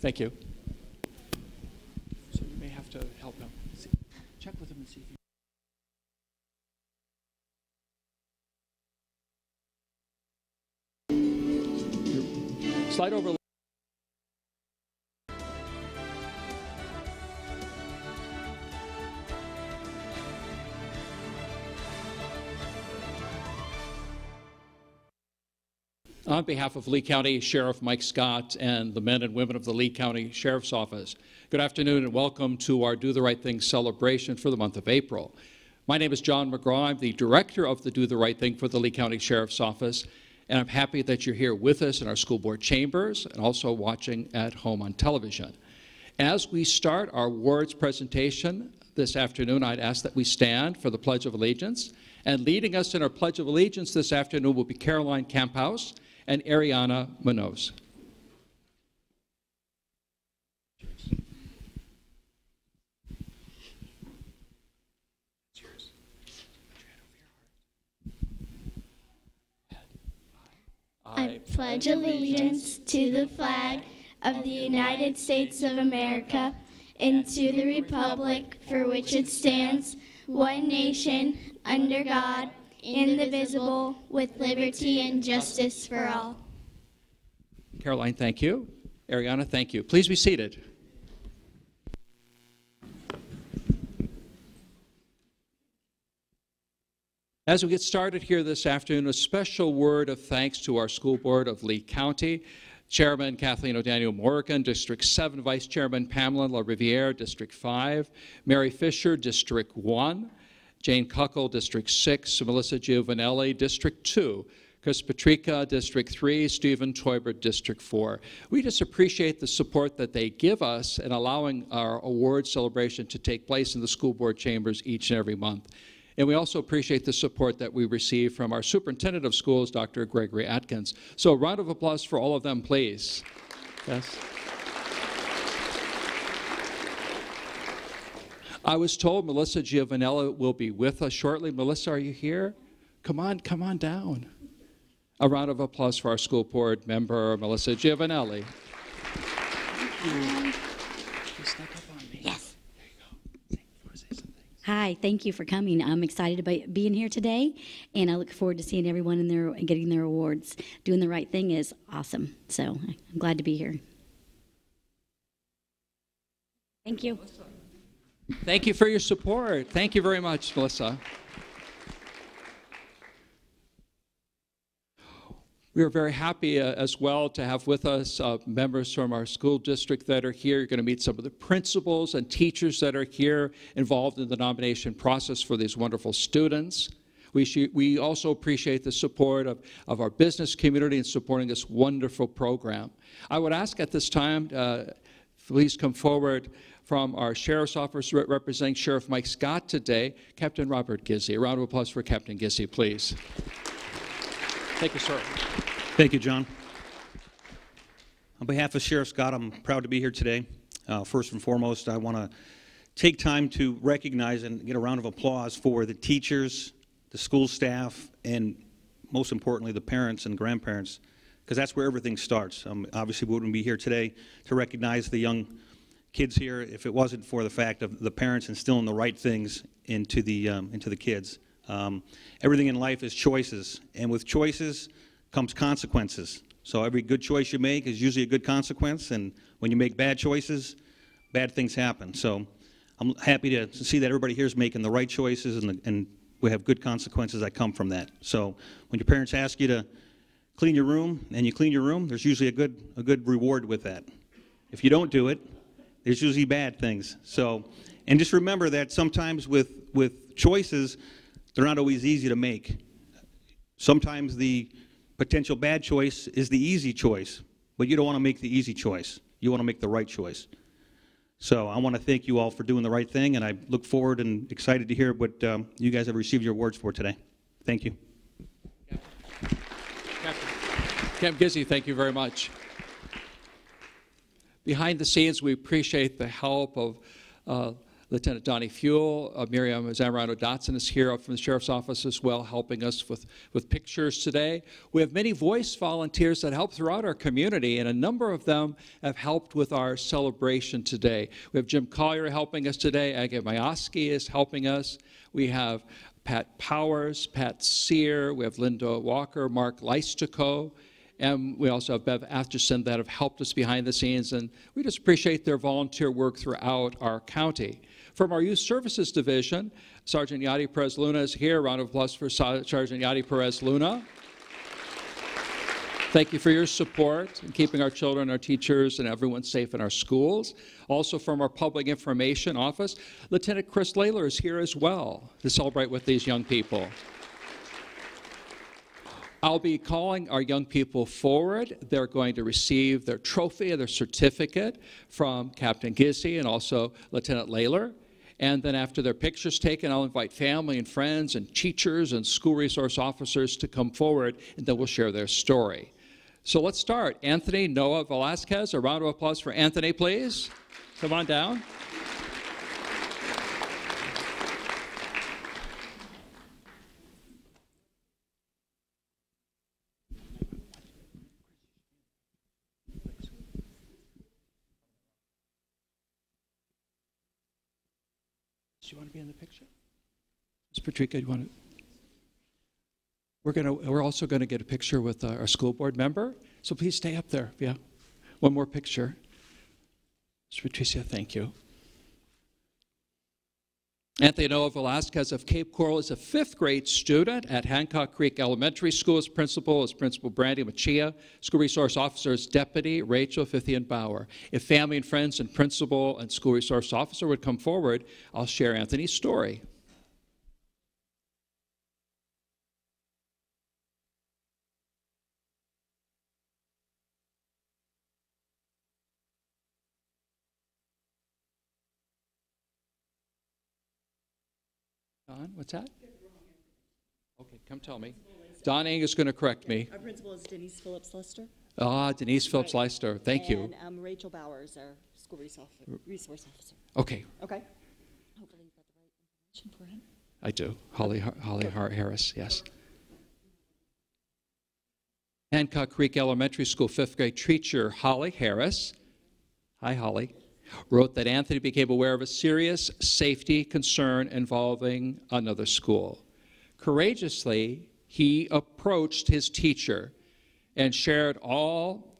Thank you. So you may have to help him. Check with him and see if you... Slide over. On behalf of Lee County Sheriff Mike Scott and the men and women of the Lee County Sheriff's Office, good afternoon and welcome to our Do the Right Thing celebration for the month of April. My name is John Mcgraw. I'm the director of the Do the Right Thing for the Lee County Sheriff's Office, and I'm happy that you're here with us in our school board chambers and also watching at home on television. As we start our awards presentation this afternoon, I'd ask that we stand for the Pledge of Allegiance. And leading us in our Pledge of Allegiance this afternoon will be Caroline Camphouse and Ariana Munoz. I pledge allegiance to the flag of the United States of America and to the republic for which it stands, one nation, under God, indivisible, with liberty and justice for all. Caroline, thank you. Ariana, thank you. Please be seated. As we get started here this afternoon, a special word of thanks to our school board of Lee County. Chairman Kathleen O'Daniel Morgan, District 7, Vice Chairman Pamela Rivera, District 5, Mary Fisher, District 1, Jane Kuckel, District 6, Melissa Giovanelli, District 2, Chris Patrica, District 3, Stephen Toibert, District 4. We just appreciate the support that they give us in allowing our award celebration to take place in the school board chambers each and every month. And we also appreciate the support that we receive from our superintendent of schools, Dr. Gregory Atkins. So a round of applause for all of them, please. Yes. I was told Melissa Giovanelli will be with us shortly. Melissa, are you here? Come on down. A round of applause for our school board member, Melissa Giovanelli. Yes. Hi, thank you for coming. I'm excited about being here today, and I look forward to seeing everyone in there and getting their awards. Doing the right thing is awesome, so I'm glad to be here. Thank you. Thank you for your support. Thank you very much, Melissa. We are very happy as well to have with us members from our school district that are here. You're going to meet some of the principals and teachers that are here involved in the nomination process for these wonderful students. We also appreciate the support of our business community in supporting this wonderful program. I would ask at this time, please come forward from our Sheriff's Office representing Sheriff Mike Scott today, Captain Robert Gizzi. A round of applause for Captain Gizzi, please. Thank you, sir. Thank you, John. On behalf of Sheriff Scott, I'm proud to be here today. First and foremost, I want to take time to recognize and get a round of applause for the teachers, the school staff, and most importantly, the parents and grandparents, because that's where everything starts. Obviously, we wouldn't be here today to recognize the young kids here if it wasn't for the fact of the parents instilling the right things into the kids. Everything in life is choices, and with choices comes consequences. So every good choice you make is usually a good consequence, and when you make bad choices, bad things happen. So I'm happy to see that everybody here is making the right choices, and we have good consequences that come from that. So when your parents ask you to clean your room, and you clean your room, there's usually a good reward with that. If you don't do it, there's usually bad things. So, and just remember that sometimes with choices, they're not always easy to make. Sometimes the potential bad choice is the easy choice, but you don't want to make the easy choice. You want to make the right choice. So I want to thank you all for doing the right thing, and I look forward and excited to hear what you guys have received your awards for today. Thank you. Captain Gizzi, thank you very much. Behind the scenes, we appreciate the help of Lieutenant Donnie Fuel, Miriam Zamorano-Dotson is here from the Sheriff's Office as well, helping us with pictures today. We have many voice volunteers that help throughout our community, and a number of them have helped with our celebration today. We have Jim Collier helping us today. Aga Mayoski is helping us. We have Pat Powers, Pat Sear, we have Linda Walker, Mark Leistico, and we also have Bev Atherson that have helped us behind the scenes, and we just appreciate their volunteer work throughout our county. From our Youth Services Division, Sergeant Yadi Perez Luna is here. Round of applause for Sergeant Yadi Perez Luna. Thank you for your support in keeping our children, our teachers, and everyone safe in our schools. Also from our Public Information Office, Lieutenant Chris Layler is here as well to celebrate with these young people. I'll be calling our young people forward. They're going to receive their trophy and their certificate from Captain Gizzi and also Lieutenant Layler. And then after their picture's taken, I'll invite family and friends and teachers and school resource officers to come forward, and then we'll share their story. So let's start. Anthony Noah Velasquez, a round of applause for Anthony, please. Come on down. Do you want to be in the picture? Ms. Patrica, do you want to? We're also going to get a picture with our school board member, so please stay up there. Yeah, one more picture. Ms. Patricia, thank you. Anthony Noah Velasquez of Cape Coral is a 5th grade student at Hancock Creek Elementary School. As principal Brandy Machia. School resource officer is Deputy Rachel Fithian Bauer. If family and friends and principal and school resource officer would come forward, I'll share Anthony's story. Don, what's that? Okay, come tell me. Don Eng is going to correct me. Our principal is Denise Phillips Lester. Ah, Denise Phillips Leister. Thank you. And Rachel Bowers, our school resource officer. Okay. Okay. Hopefully you've got the right information for him. I do. Holly Harris, yes. Hancock Creek Elementary School 5th grade teacher Holly Harris. Hi, Holly. Wrote that Anthony became aware of a serious safety concern involving another school. Courageously, he approached his teacher and shared all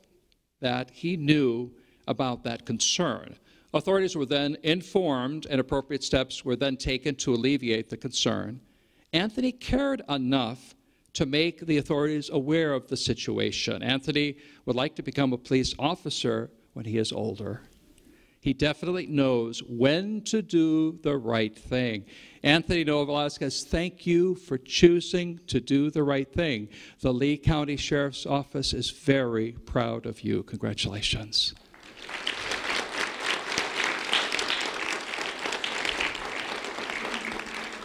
that he knew about that concern. Authorities were then informed and appropriate steps were then taken to alleviate the concern. Anthony cared enough to make the authorities aware of the situation. Anthony would like to become a police officer when he is older. He definitely knows when to do the right thing. Anthony Noah Velasquez, thank you for choosing to do the right thing. The Lee County Sheriff's Office is very proud of you. Congratulations.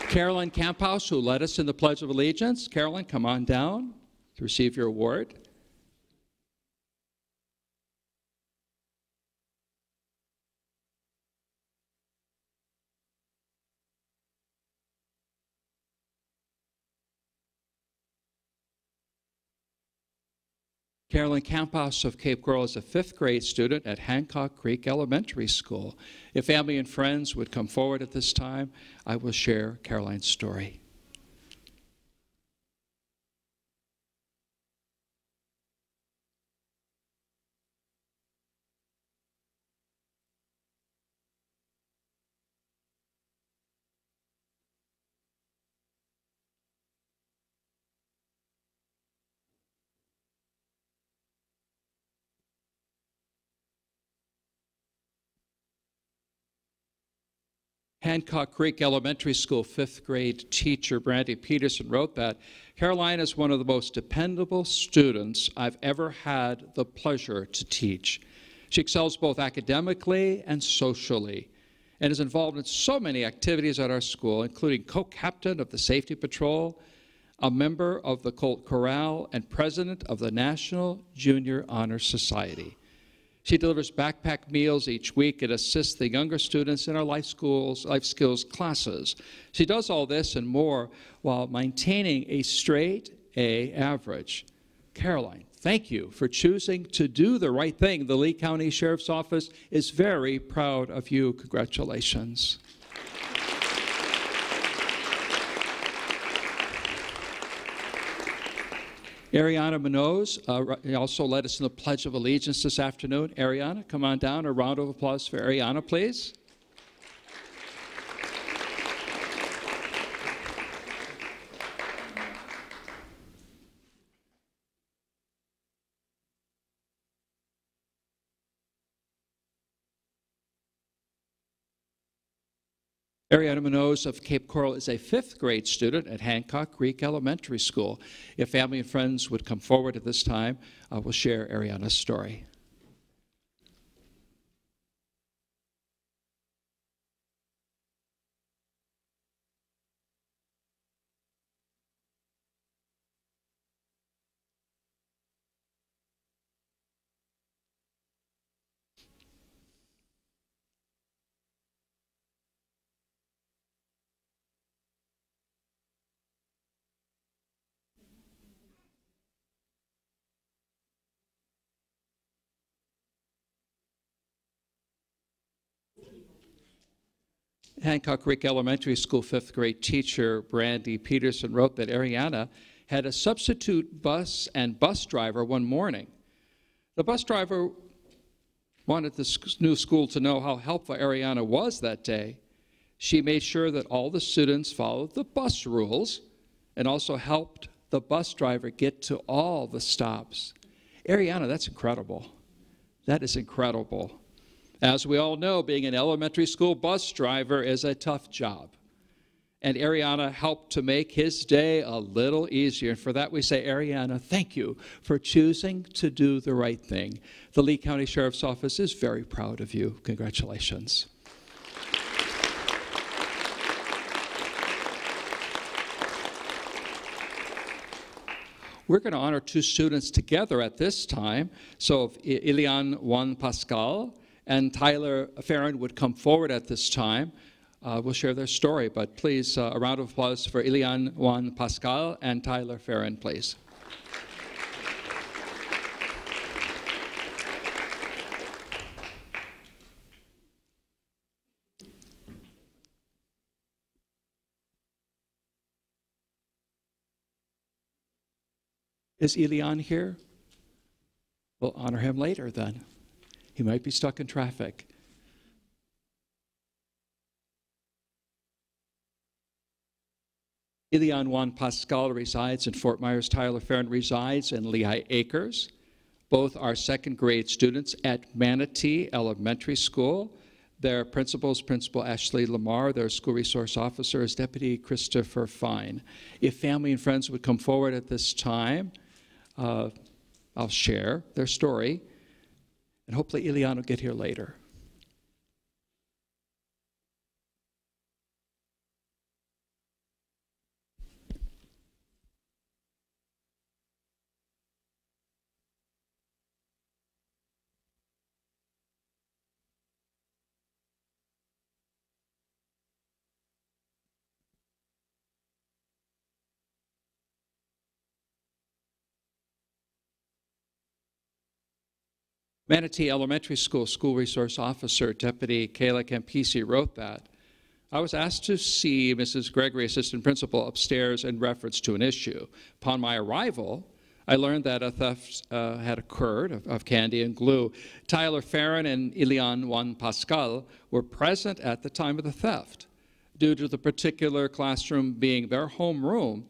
Carolyn Camphouse, who led us in the Pledge of Allegiance. Carolyn, come on down to receive your award. Carolyn Campos of Cape Coral is a 5th grade student at Hancock Creek Elementary School. If family and friends would come forward at this time, I will share Caroline's story. Hancock Creek Elementary School 5th grade teacher Brandy Peterson wrote that Caroline is one of the most dependable students I've ever had the pleasure to teach. She excels both academically and socially and is involved in so many activities at our school, including co-captain of the Safety Patrol, a member of the Colt Chorale, and president of the National Junior Honor Society. She delivers backpack meals each week and assists the younger students in our life skills classes. She does all this and more while maintaining a straight A average. Caroline, thank you for choosing to do the right thing. The Lee County Sheriff's Office is very proud of you. Congratulations. Ariana Munoz also led us in the Pledge of Allegiance this afternoon. Ariana, come on down. A round of applause for Ariana, please. Ariana Munoz of Cape Coral is a 5th grade student at Hancock Creek Elementary School. If family and friends would come forward at this time, we'll share Ariana's story. Hancock Creek Elementary School 5th grade teacher Brandy Peterson wrote that Ariana had a substitute bus and bus driver one morning. The bus driver wanted the new school to know how helpful Ariana was that day. She made sure that all the students followed the bus rules and also helped the bus driver get to all the stops. Ariana, that's incredible. That is incredible. As we all know, being an elementary school bus driver is a tough job. And Ariana helped to make his day a little easier. And for that we say, Ariana, thank you for choosing to do the right thing. The Lee County Sheriff's Office is very proud of you. Congratulations. We're going to honor 2 students together at this time. So if Ilian Juan Pascal and Tyler Farron would come forward at this time, we'll share their story. But please, a round of applause for Ilian Juan Pascal and Tyler Farron, please. Is Ilian here? We'll honor him later then. He might be stuck in traffic. Ilian Juan Pascal resides in Fort Myers. Tyler Farron resides in Lehigh Acres. Both are 2nd grade students at Manatee Elementary School. Their principal is Principal Ashley Lamar. Their school resource officer is Deputy Christopher Fine. If family and friends would come forward at this time, I'll share their story. And hopefully Ilian will get here later. Manatee Elementary School School Resource Officer Deputy Kayla Campisi wrote that. I was asked to see Mrs. Gregory, Assistant Principal, upstairs in reference to an issue. Upon my arrival, I learned that a theft had occurred of candy and glue. Tyler Farron and Ilian Juan Pascal were present at the time of the theft. Due to the particular classroom being their homeroom,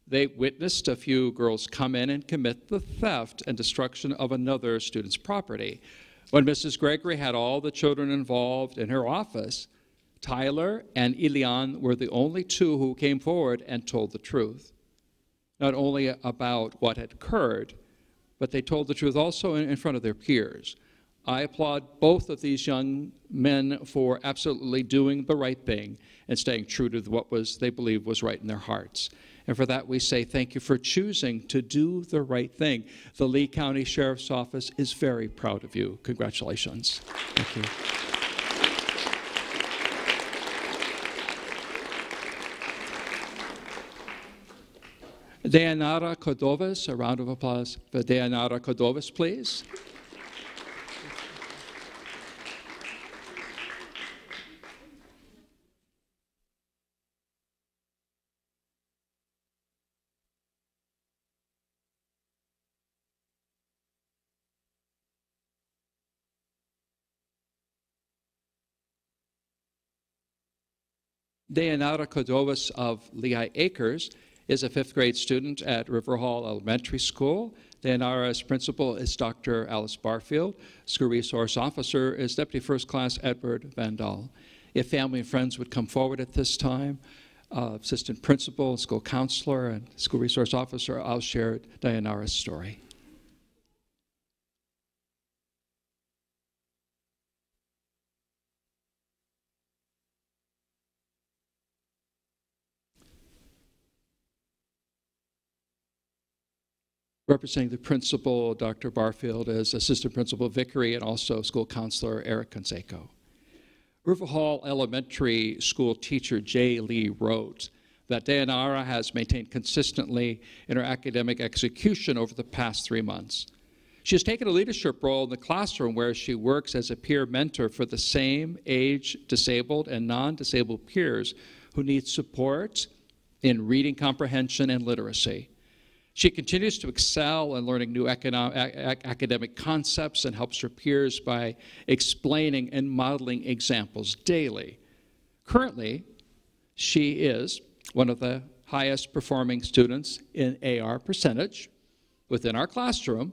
they witnessed a few girls come in and commit the theft and destruction of another student's property. When Mrs. Gregory had all the children involved in her office, Tyler and Ilian were the only 2 who came forward and told the truth. Not only about what had occurred, but they told the truth also in front of their peers. I applaud both of these young men for absolutely doing the right thing and staying true to what they believed was right in their hearts. And for that, we say thank you for choosing to do the right thing. The Lee County Sheriff's Office is very proud of you. Congratulations. Thank you. Dayanara Cordovas, a round of applause for Dayanara Cordovas, please. Dayanara Cordovas of Lehigh Acres is a fifth grade student at River Hall Elementary School. Dayanara's principal is Dr. Alice Barfield. School resource officer is Deputy First Class Edward Vandal. If family and friends would come forward at this time, assistant principal, school counselor, and school resource officer, I'll share Dayanara's story. Representing the principal, Dr. Barfield, is Assistant Principal Vickery and also School Counselor Eric Conseco. River Hall Elementary School teacher Jay Lee wrote that Dayanara has maintained consistently in her academic execution over the past 3 months. She has taken a leadership role in the classroom where she works as a peer mentor for the same age disabled and non-disabled peers who need support in reading comprehension and literacy. She continues to excel in learning new academic concepts and helps her peers by explaining and modeling examples daily. Currently, she is one of the highest performing students in AR percentage within our classroom.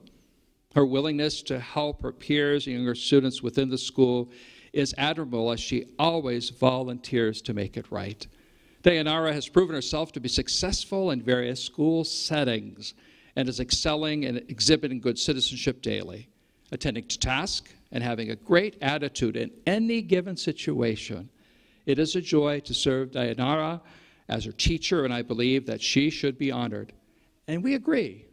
Her willingness to help her peers and younger students within the school is admirable as she always volunteers to make it right. Dayanara has proven herself to be successful in various school settings and is excelling and exhibiting good citizenship daily, attending to task and having a great attitude in any given situation. It is a joy to serve Dayanara as her teacher, and I believe that she should be honored. And we agree.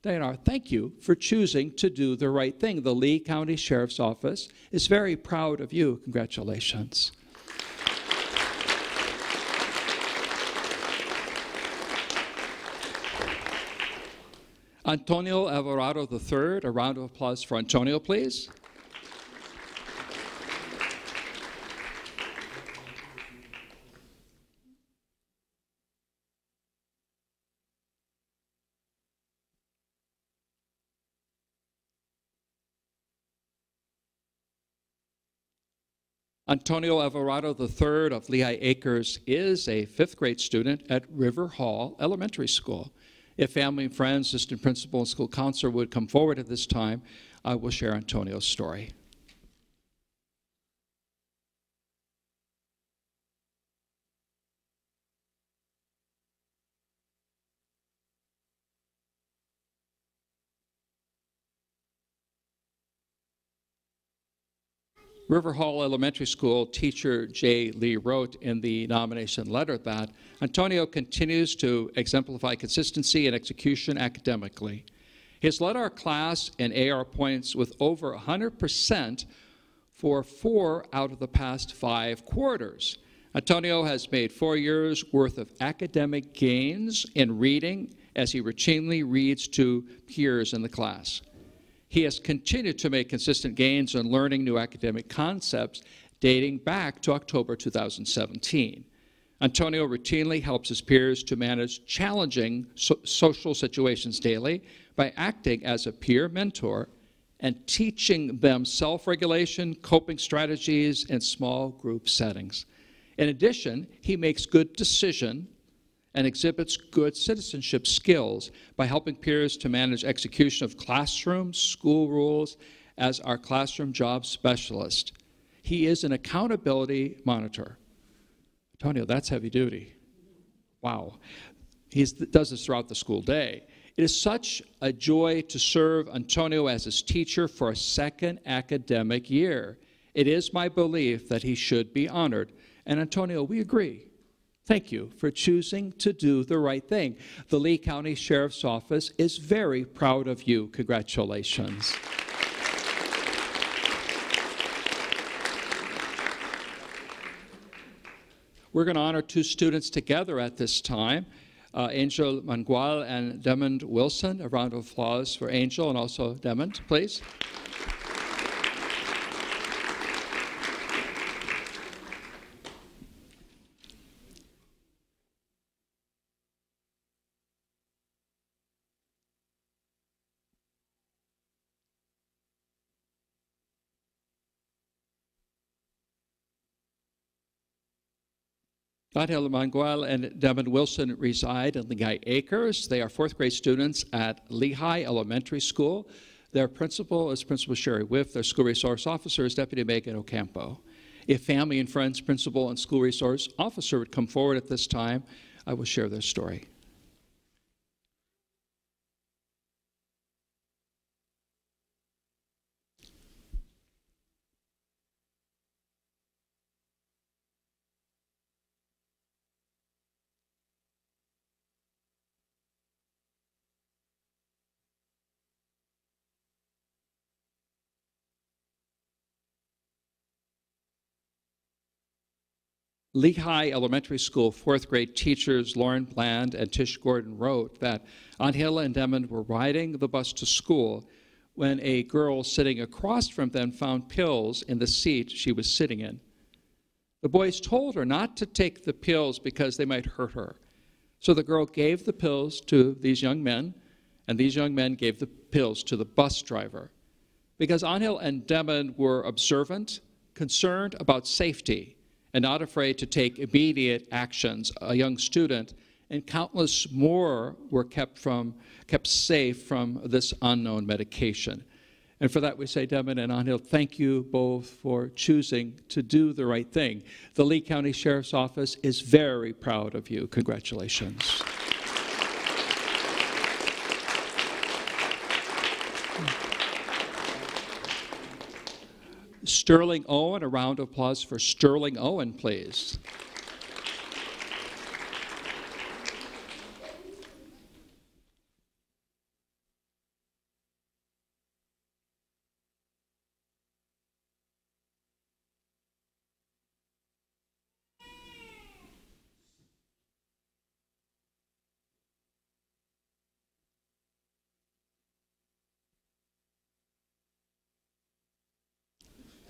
Dayanara, thank you for choosing to do the right thing. The Lee County Sheriff's Office is very proud of you. Congratulations. Antonio Alvarado III, a round of applause for Antonio, please. Antonio Alvarado III of Lehigh Acres is a fifth grade student at River Hall Elementary School. If family and friends, assistant principal, and school counselor would come forward at this time, I will share Antonio's story. River Hall Elementary School teacher Jay Lee wrote in the nomination letter that Antonio continues to exemplify consistency and execution academically. He has led our class in AR points with over 100% for 4 out of the past 5 quarters. Antonio has made 4 years worth of academic gains in reading as he routinely reads to peers in the class. He has continued to make consistent gains in learning new academic concepts dating back to October 2017. Antonio routinely helps his peers to manage challenging social situations daily by acting as a peer mentor and teaching them self-regulation, coping strategies, and small group settings. In addition, he makes good decisions and exhibits good citizenship skills by helping peers to manage execution of classroom, school rules as our classroom job specialist. He is an accountability monitor. Antonio, that's heavy duty. Wow. He does this throughout the school day. It is such a joy to serve Antonio as his teacher for a second academic year. It is my belief that he should be honored. And Antonio, we agree. Thank you for choosing to do the right thing. The Lee County Sheriff's Office is very proud of you. Congratulations. We're going to honor two students together at this time, Angel Mangual and Demond Wilson. A round of applause for Angel and also Demond, please. Angel Mangual and Demond Wilson reside in Lehigh Acres. They are fourth grade students at Lehigh Elementary School. Their principal is Principal Sherry Whiff. Their school resource officer is Deputy Megan Ocampo. If family and friends, principal, and school resource officer would come forward at this time, I will share their story. Lehigh Elementary School fourth grade teachers Lauren Bland and Tish Gordon wrote that Angela and Demond were riding the bus to school when a girl sitting across from them found pills in the seat she was sitting in. The boys told her not to take the pills because they might hurt her. So the girl gave the pills to these young men, and these young men gave the pills to the bus driver. Because Angel and Demond were observant, concerned about safety, and not afraid to take immediate actions, a young student and countless more were kept safe from this unknown medication. And for that we say, Demond and Angel, thank you both for choosing to do the right thing. The Lee County Sheriff's Office is very proud of you. Congratulations. Sterling Owen, a round of applause for Sterling Owen, please.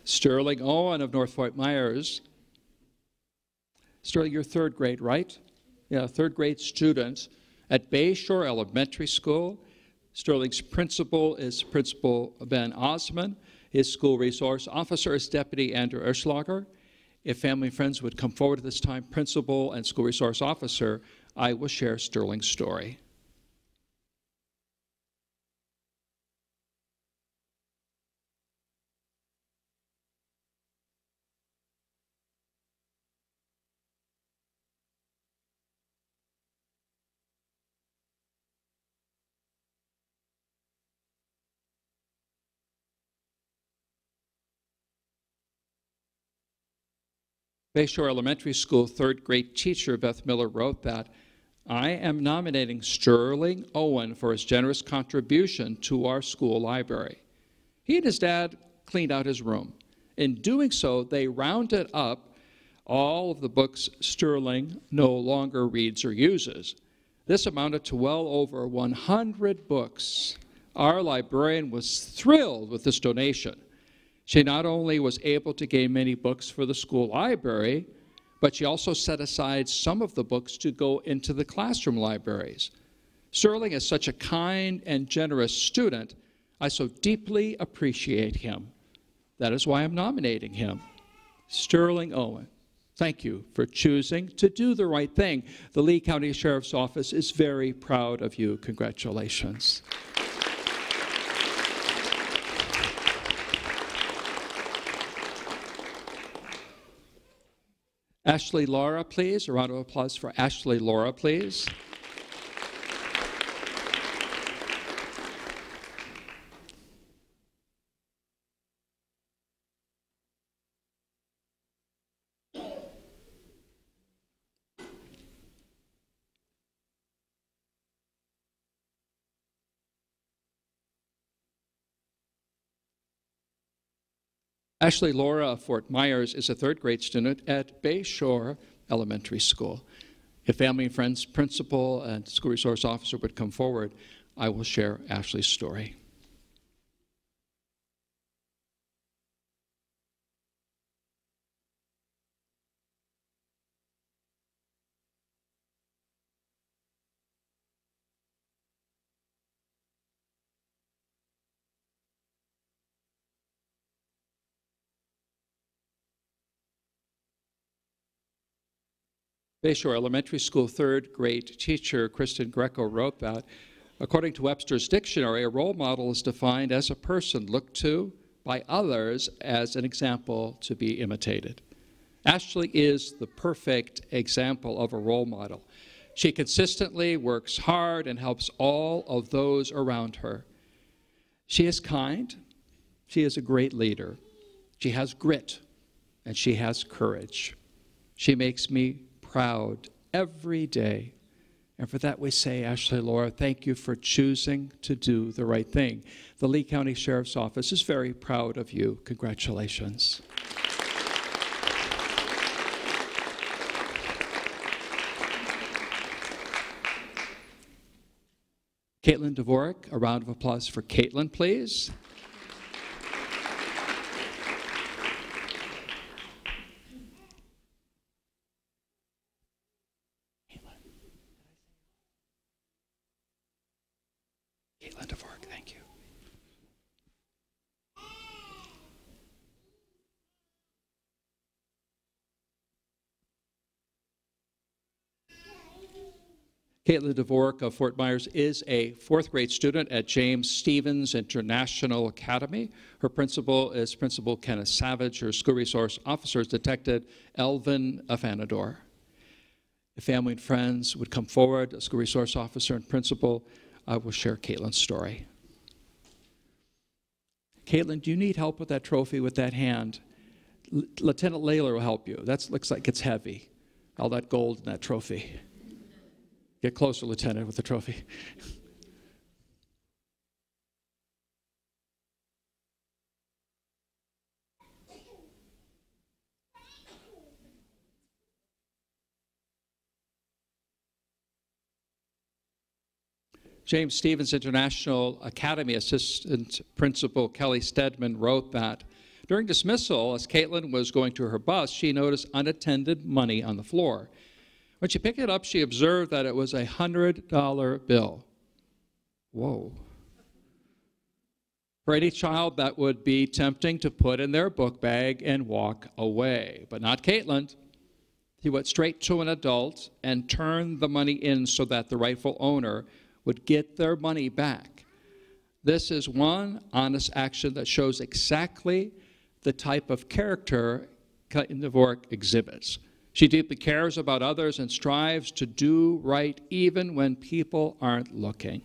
Sterling Owen of North Fort Myers. Sterling, you're third grade, right? Yeah, third grade student at Bayshore Elementary School. Sterling's principal is Principal Ben Osman. His school resource officer is Deputy Andrew Erschlager. If family and friends would come forward at this time, principal and school resource officer, I will share Sterling's story. Bayshore Elementary School third grade teacher Beth Miller wrote that, I am nominating Sterling Owen for his generous contribution to our school library. He and his dad cleaned out his room. In doing so, they rounded up all of the books Sterling no longer reads or uses. This amounted to well over 100 books. Our librarian was thrilled with this donation. She not only was able to gain many books for the school library, but she also set aside some of the books to go into the classroom libraries. Sterling is such a kind and generous student. I so deeply appreciate him. That is why I'm nominating him. Sterling Owen, thank you for choosing to do the right thing. The Lee County Sheriff's Office is very proud of you. Congratulations. Ashley Laura, please. A round of applause for Ashley Laura, please. Ashley Laura of Fort Myers is a third grade student at Bayshore Elementary School. If family and friends, principal, and school resource officer would come forward, I will share Ashley's story. Bayshore Elementary School third grade teacher Kristen Greco wrote that, according to Webster's dictionary, a role model is defined as a person looked to by others as an example to be imitated. Ashley is the perfect example of a role model. She consistently works hard and helps all of those around her. She is kind. She is a great leader. She has grit, and she has courage. She makes me proud every day. And for that we say, Ashley Laura, thank you for choosing to do the right thing. The Lee County Sheriff's Office is very proud of you. Congratulations. Caitlin Dvorak, a round of applause for Caitlin, please. Caitlin Dvorak, thank you. Caitlin Dvorak of Fort Myers is a fourth grade student at James Stevens International Academy. Her principal is Principal Kenneth Savage. Her school resource officer is Detective Elvin Afanador. If family and friends would come forward, a school resource officer and principal, I will share Caitlin's story. Caitlin, do you need help with that trophy, with that hand? Lieutenant Layler will help you. That looks like it's heavy, all that gold in that trophy. Get closer, Lieutenant, with the trophy. James Stevens International Academy Assistant Principal Kelly Stedman wrote that during dismissal, as Caitlin was going to her bus, she noticed unattended money on the floor. When she picked it up, she observed that it was a $100 bill. Whoa. For any child, that would be tempting to put in their book bag and walk away. But not Caitlin. He went straight to an adult and turned the money in so that the rightful owner would get their money back. This is one honest action that shows exactly the type of character Caitlin Dvorak exhibits. She deeply cares about others and strives to do right even when people aren't looking.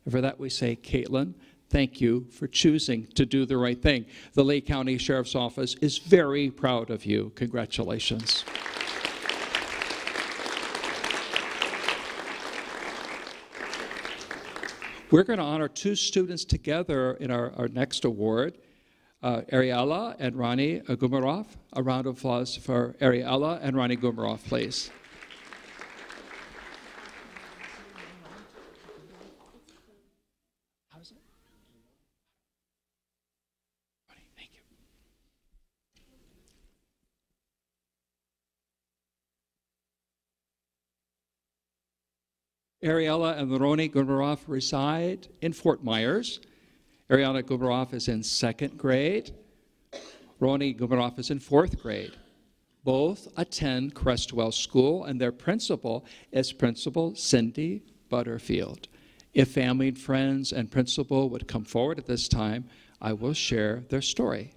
And for that we say, Caitlin, thank you for choosing to do the right thing. The Lee County Sheriff's Office is very proud of you. Congratulations. We're going to honor two students together in our next award. Ariella and Ronnie Gumarov. A round of applause for Ariella and Ronnie Gumarov, please. How is it? Ronnie, thank you. Ariella and Ronnie Gumarov reside in Fort Myers. Ariana Gumarov is in second grade. Ronnie Gumarov is in fourth grade. Both attend Crestwell School, and their principal is Principal Cindy Butterfield. If family and friends and principal would come forward at this time, I will share their story.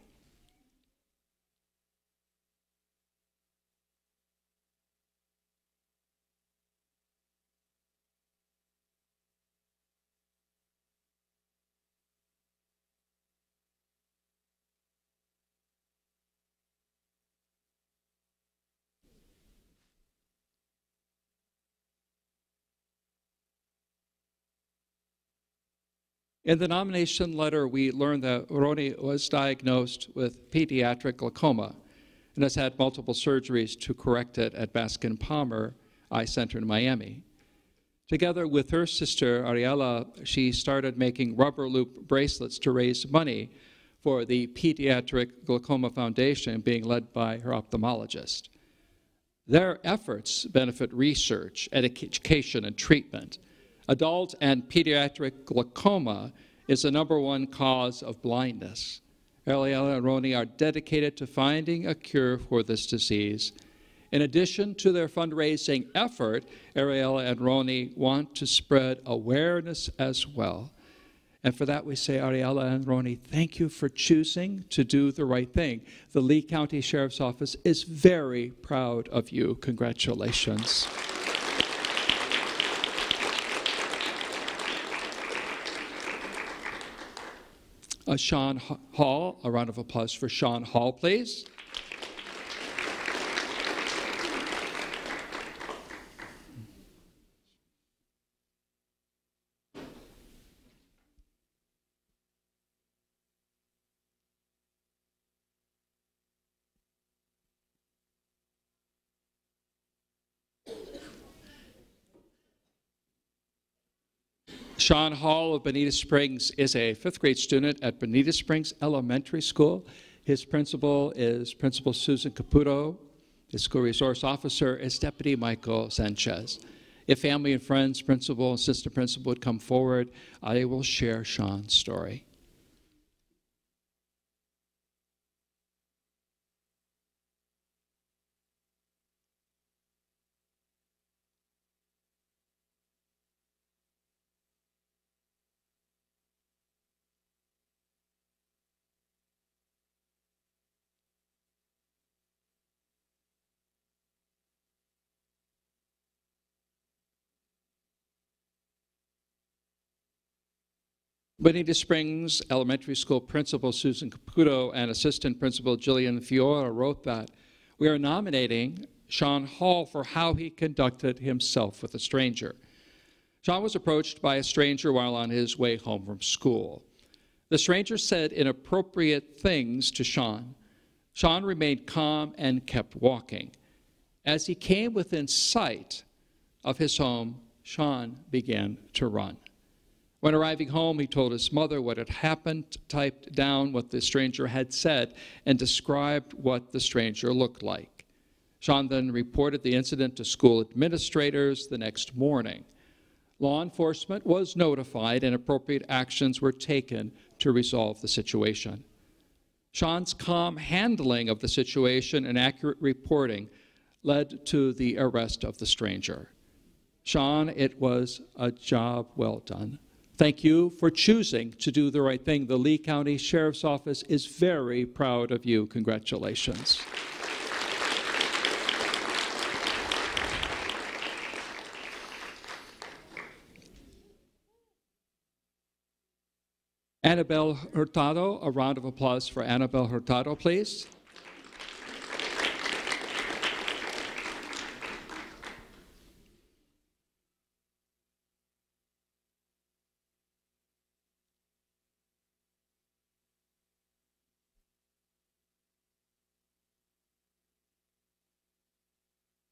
In the nomination letter, we learned that Roni was diagnosed with pediatric glaucoma and has had multiple surgeries to correct it at Baskin Palmer Eye Center in Miami. Together with her sister, Ariella, she started making rubber loop bracelets to raise money for the Pediatric Glaucoma Foundation being led by her ophthalmologist. Their efforts benefit research, education, and treatment. Adult and pediatric glaucoma is the #1 cause of blindness. Ariella and Roni are dedicated to finding a cure for this disease. In addition to their fundraising effort, Ariella and Roni want to spread awareness as well. And for that we say, Ariella and Roni, thank you for choosing to do the right thing. The Lee County Sheriff's Office is very proud of you. Congratulations. Sean Hall, a round of applause for Sean Hall, please. Sean Hall of Bonita Springs is a 5th grade student at Bonita Springs Elementary School. His principal is Principal Susan Caputo. His school resource officer is Deputy Michael Sanchez. If family and friends, principal and assistant principal would come forward, I will share Sean's story. Bonita Springs Elementary School Principal Susan Caputo and Assistant Principal Jillian Fiora wrote that we are nominating Sean Hall for how he conducted himself with a stranger. Sean was approached by a stranger while on his way home from school. The stranger said inappropriate things to Sean. Sean remained calm and kept walking. As he came within sight of his home, Sean began to run. When arriving home, he told his mother what had happened, typed down what the stranger had said, and described what the stranger looked like. Sean then reported the incident to school administrators the next morning. Law enforcement was notified and appropriate actions were taken to resolve the situation. Sean's calm handling of the situation and accurate reporting led to the arrest of the stranger. Sean, it was a job well done. Thank you for choosing to do the right thing. The Lee County Sheriff's Office is very proud of you. Congratulations. Annabelle Hurtado, a round of applause for Annabelle Hurtado, please.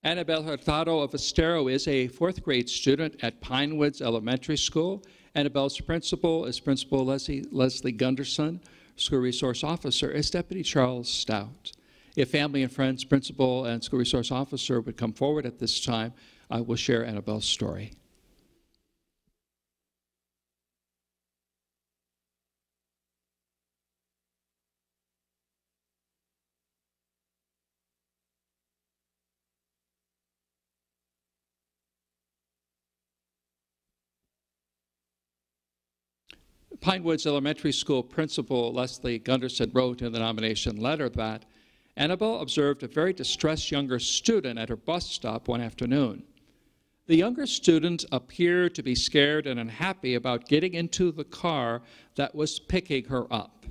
Annabelle Hurtado of Estero is a 4th grade student at Pinewoods Elementary School. Annabelle's principal is Principal Leslie Gunderson. School resource officer is Deputy Charles Stout. If family and friends, principal, and school resource officer would come forward at this time, I will share Annabelle's story. Pinewoods Elementary School Principal Leslie Gunderson wrote in the nomination letter that Annabelle observed a very distressed younger student at her bus stop one afternoon. The younger student appeared to be scared and unhappy about getting into the car that was picking her up.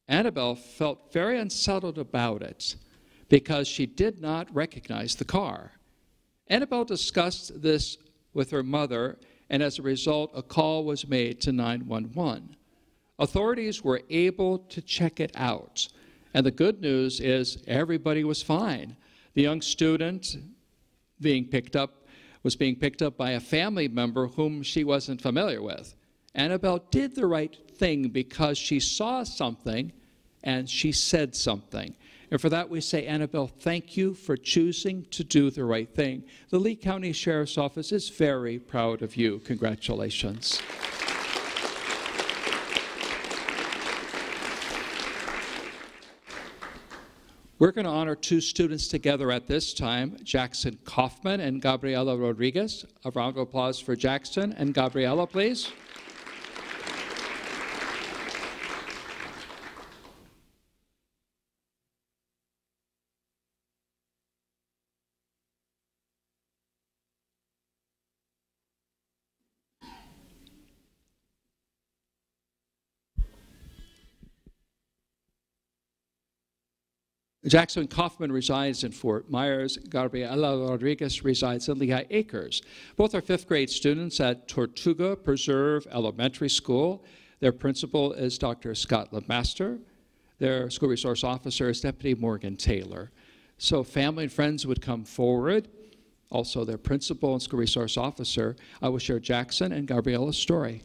Annabelle felt very unsettled about it because she did not recognize the car. Annabelle discussed this with her mother, and as a result, a call was made to 911. Authorities were able to check it out, and the good news is everybody was fine. The young student was being picked up by a family member whom she wasn't familiar with. Annabelle did the right thing because she saw something and she said something. And for that we say, Annabelle, thank you for choosing to do the right thing. The Lee County Sheriff's Office is very proud of you. Congratulations. We're going to honor two students together at this time, Jackson Kauffman and Gabriella Rodriguez. A round of applause for Jackson and Gabriella, please. Jackson Kauffman resides in Fort Myers. Gabriella Rodriguez resides in Lehigh Acres. Both are fifth grade students at Tortuga Preserve Elementary School. Their principal is Dr. Scott LeMaster. Their school resource officer is Deputy Morgan Taylor. So family and friends would come forward. Also their principal and school resource officer. I will share Jackson and Gabriella's story.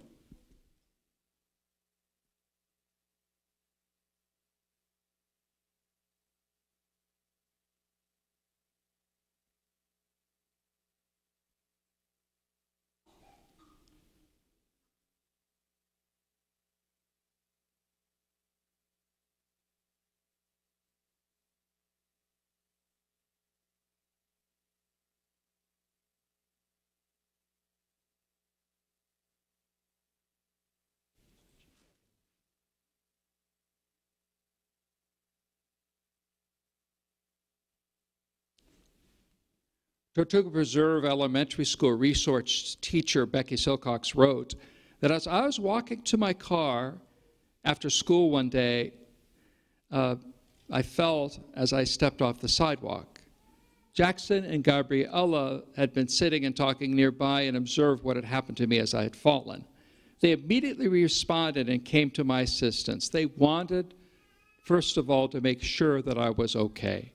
Tortuga Preserve Elementary School resource teacher Becky Silcox wrote that as I was walking to my car after school one day, I felt as I stepped off the sidewalk. Jackson and Gabriella had been sitting and talking nearby and observed what had happened to me as I had fallen. They immediately responded and came to my assistance. They wanted, first of all, to make sure that I was okay.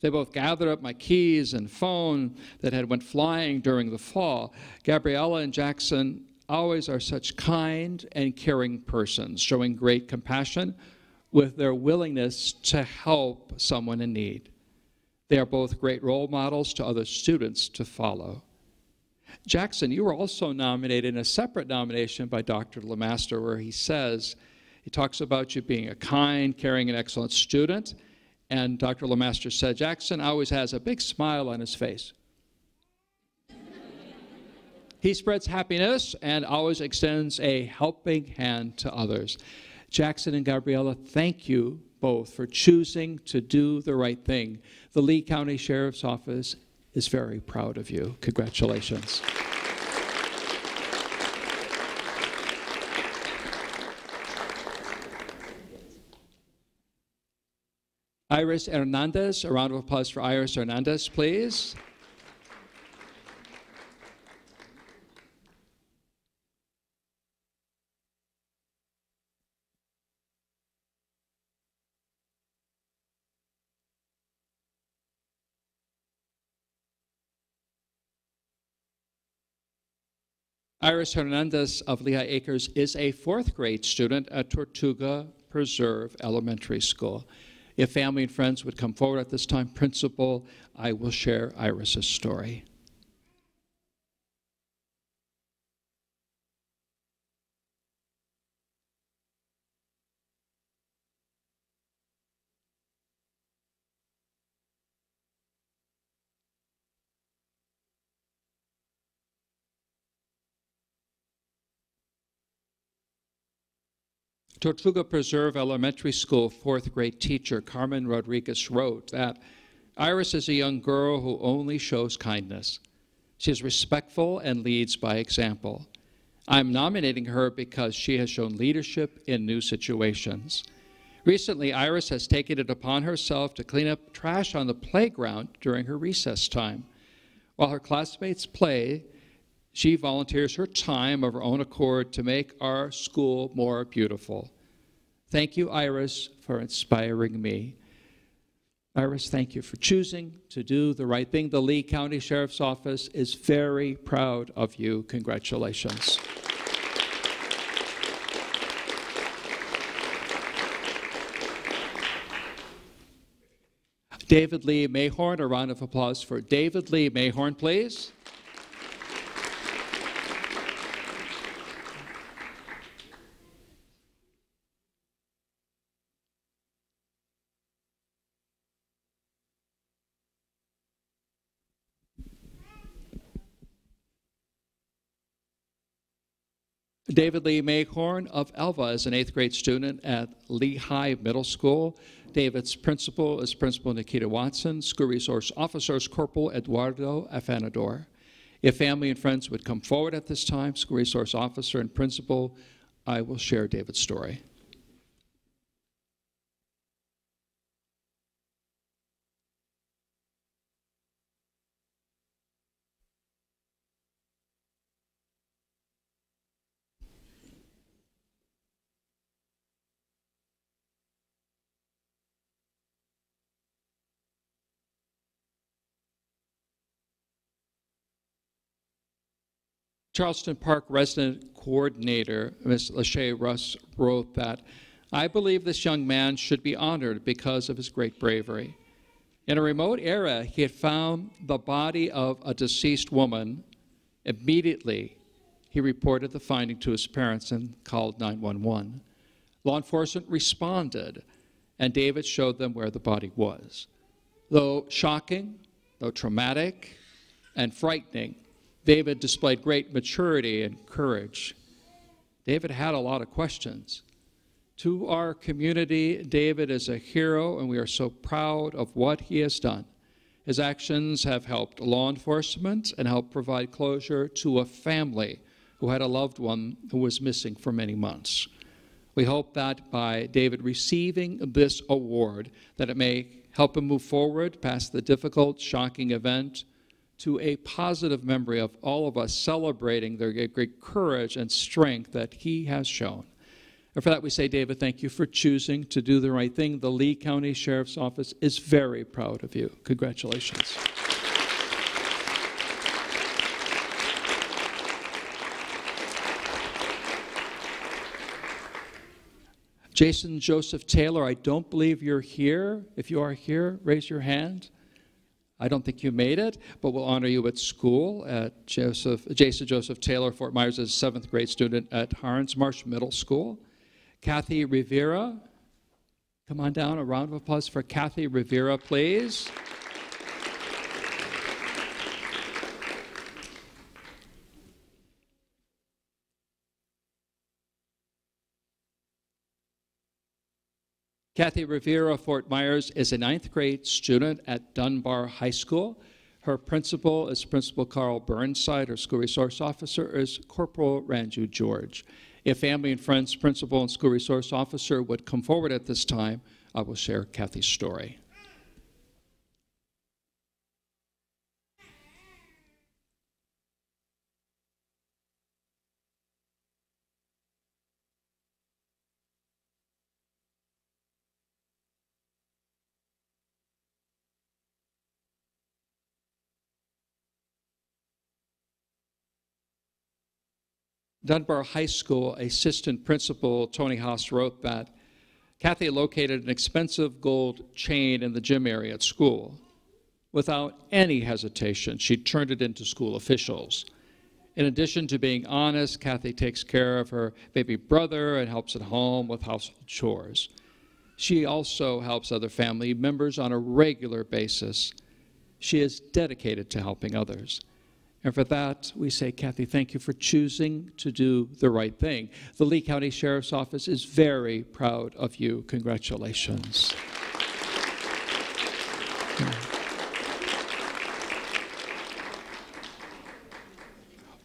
They both gathered up my keys and phone that had went flying during the fall. Gabriella and Jackson always are such kind and caring persons, showing great compassion with their willingness to help someone in need. They are both great role models to other students to follow. Jackson, you were also nominated in a separate nomination by Dr. LeMaster, where he talks about you being a kind, caring, and excellent student. And Dr. LeMaster said, Jackson always has a big smile on his face. He spreads happiness and always extends a helping hand to others. Jackson and Gabriella, thank you both for choosing to do the right thing. The Lee County Sheriff's Office is very proud of you. Congratulations. Iris Hernandez, a round of applause for Iris Hernandez, please. Iris Hernandez of Lehigh Acres is a fourth grade student at Tortuga Preserve Elementary School. If family and friends would come forward at this time, Principal, I will share Iris's story. Tortuga Preserve Elementary School fourth grade teacher Carmen Rodriguez wrote that Iris is a young girl who only shows kindness. She is respectful and leads by example. I'm nominating her because she has shown leadership in new situations. Recently, Iris has taken it upon herself to clean up trash on the playground during her recess time. While her classmates play, She volunteers her time of her own accord to make our school more beautiful. Thank you, Iris, for inspiring me. Iris, thank you for choosing to do the right thing. The Lee County Sheriff's Office is very proud of you. Congratulations. David Lee Mayhorn, a round of applause for David Lee Mayhorn, please. David Lee Mayhorn of Elva is an 8th grade student at Lehigh Middle School. David's principal is Principal Nikita Watson. School Resource Officer is Corporal Eduardo Afanador. If family and friends would come forward at this time, School Resource Officer and Principal, I will share David's story. Charleston Park resident coordinator, Ms. Lachey Russ, wrote that, "I believe this young man should be honored because of his great bravery. In a remote era, he had found the body of a deceased woman. Immediately, he reported the finding to his parents and called 911. Law enforcement responded, and David showed them where the body was. Though shocking, though traumatic, and frightening, David displayed great maturity and courage. David had a lot of questions. To our community, David is a hero, and we are so proud of what he has done. His actions have helped law enforcement and helped provide closure to a family who had a loved one who was missing for many months. We hope that by David receiving this award, that it may help him move forward past the difficult, shocking event to a positive memory of all of us celebrating the great courage and strength that he has shown. And for that we say, David, thank you for choosing to do the right thing. The Lee County Sheriff's Office is very proud of you. Congratulations. Jason Joseph Taylor, I don't believe you're here. If you are here, raise your hand. I don't think you made it, but we'll honor you at school. Jason Joseph Taylor, Fort Myers, is a 7th grade student at Harns Marsh Middle School. Kathy Rivera, come on down. A round of applause for Kathy Rivera, please. Kathy Rivera, Fort Myers, is a 9th grade student at Dunbar High School. Her principal is Principal Carl Burnside. Her school resource officer is Corporal Ranju George. If family and friends, principal, and school resource officer would come forward at this time, I will share Kathy's story. Dunbar High School Assistant Principal Tony Haas wrote that Kathy located an expensive gold chain in the gym area at school. Without any hesitation, she turned it into school officials. In addition to being honest, Kathy takes care of her baby brother and helps at home with household chores. She also helps other family members on a regular basis. She is dedicated to helping others. And for that, we say, Kathy, thank you for choosing to do the right thing. The Lee County Sheriff's Office is very proud of you. Congratulations.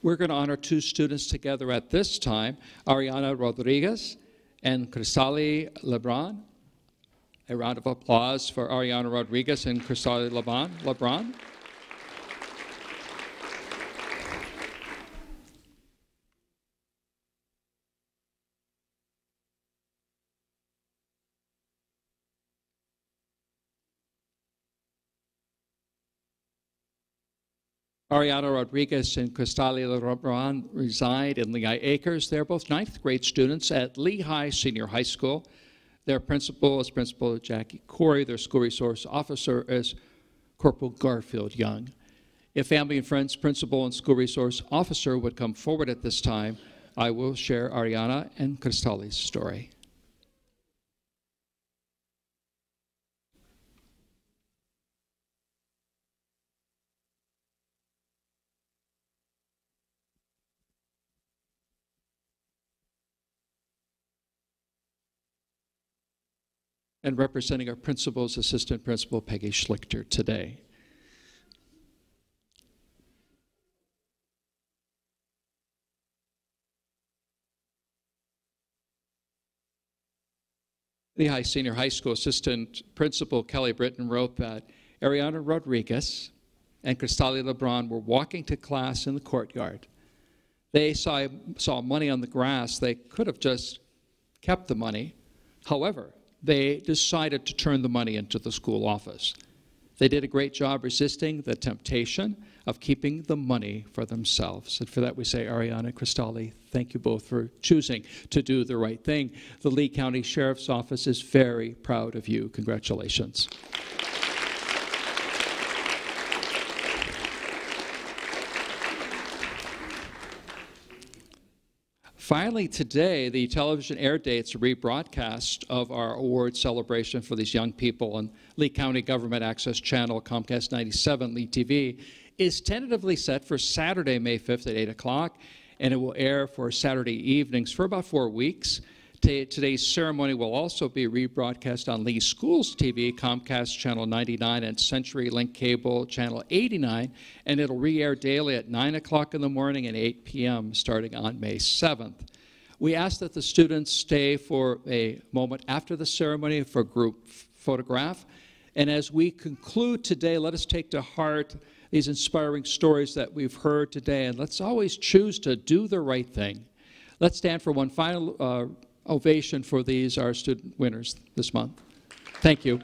We're going to honor 2 students together at this time, Ariana Rodriguez and Crisali Lebron. A round of applause for Ariana Rodriguez and Crisali Lebron. Ariana Rodriguez and Cristali Lebron reside in Lehigh Acres. They're both 9th grade students at Lehigh Senior High School. Their principal is Principal Jackie Corey. Their school resource officer is Corporal Garfield Young. If family and friends, principal, and school resource officer would come forward at this time, I will share Ariana and Cristali's story. And representing our principal's assistant principal, Peggy Schlichter, today. Lehigh Senior High School Assistant Principal Kelly Britton wrote that Ariana Rodriguez and Cristali Lebron were walking to class in the courtyard. They saw money on the grass. They could have just kept the money. However, they decided to turn the money into the school office. They did a great job resisting the temptation of keeping the money for themselves. And for that we say, Ariana and Cristali, thank you both for choosing to do the right thing. The Lee County Sheriff's Office is very proud of you. Congratulations. Finally, today, the television air dates rebroadcast of our award celebration for these young people on Lee County Government Access Channel, Comcast 97, Lee TV, is tentatively set for Saturday, May 5th at 8 o'clock, and it will air for Saturday evenings for about 4 weeks. Today's ceremony will also be rebroadcast on Lee Schools TV, Comcast Channel 99, and CenturyLink Cable Channel 89, and it'll re-air daily at 9 o'clock in the morning and 8 p.m. starting on May 7th. We ask that the students stay for a moment after the ceremony for a group photograph. And as we conclude today, let us take to heart these inspiring stories that we've heard today, and let's always choose to do the right thing. Let's stand for one final ovation for these, our student winners this month. Thank you.